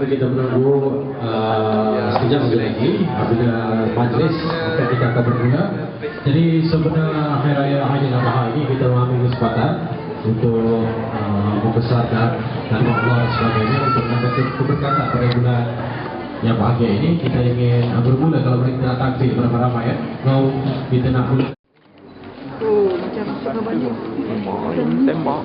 kita menunggu sekejap lagi apabila majlis akan bermula. Jadi sebenarnya Hari Raya Haji Adha ini kita mengambil kesempatan untuk membesarkan nama Allah sebagainya untuk mendapat keberkatan pada bulan yang bahagia ini. Kita ingin bermula kalau boleh kita takbir beramai-ramai ya. Mau kita nak mula. Oh, macam suka baju. Tembak.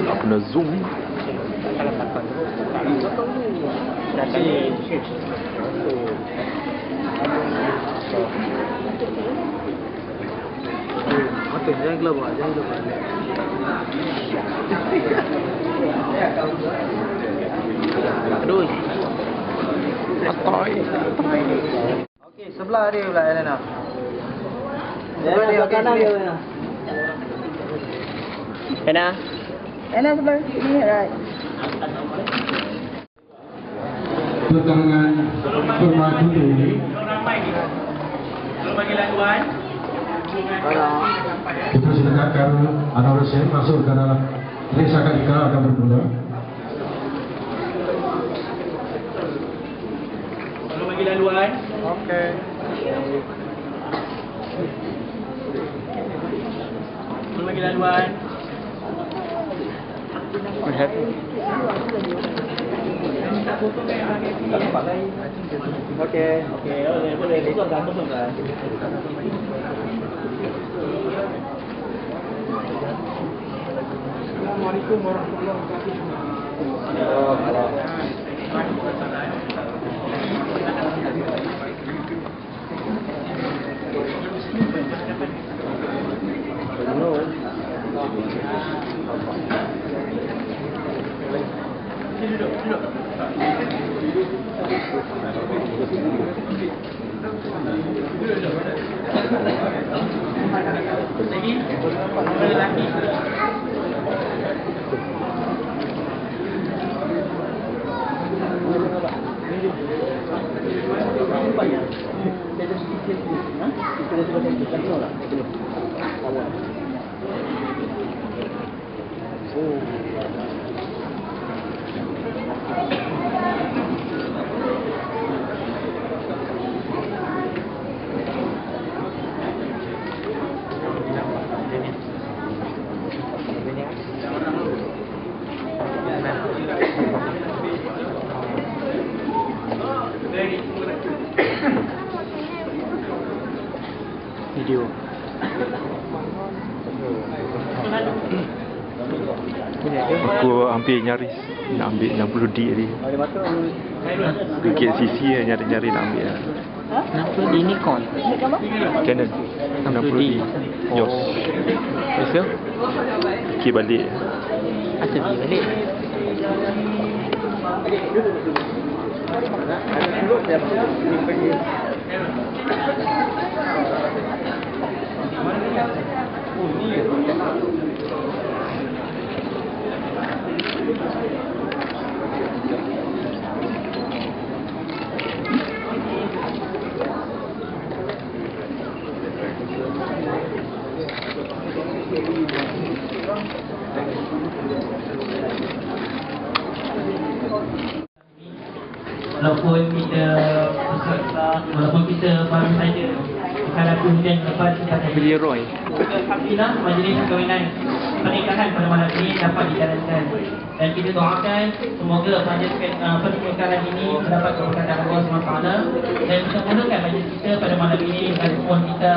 Nak kena zoom. Jangan keluar, jangan keluar. Aduh. Atai. Okey, sebelah dia pula Elena. Sebelah dia kanan dia. Elena sebelah sini, right. Pertangan permadu ini. Belum bagi laluan. Kita silakan anak Rasul masuk ke dalam desa Kadika akan bermula. Belum bagi laluan. Okey. Belum bagi laluan. Lihat. Okey. Okey, boleh. Besok dah betul kan? Assalamualaikum warahmatullahi Video. Aku hampir nyaris nak ambil 60D tadi. Dekat sisi nyari-nyari nak ambil lah. Kenapa di Nikon? Canon 60D Yos. Besok? Fikir balik. Asal pergi balik? Walaupun kita baru saja menghadapi hujan lebat kita Beli Roy. Alhamdulillah majlis perkahwinan pernikahan pada malam ini dapat dijalankan dan kita doakan semoga majlis pernikahan ini mendapat keberkatan Allah SWT dan kita mulakan majlis kita pada malam ini dengan mohon kita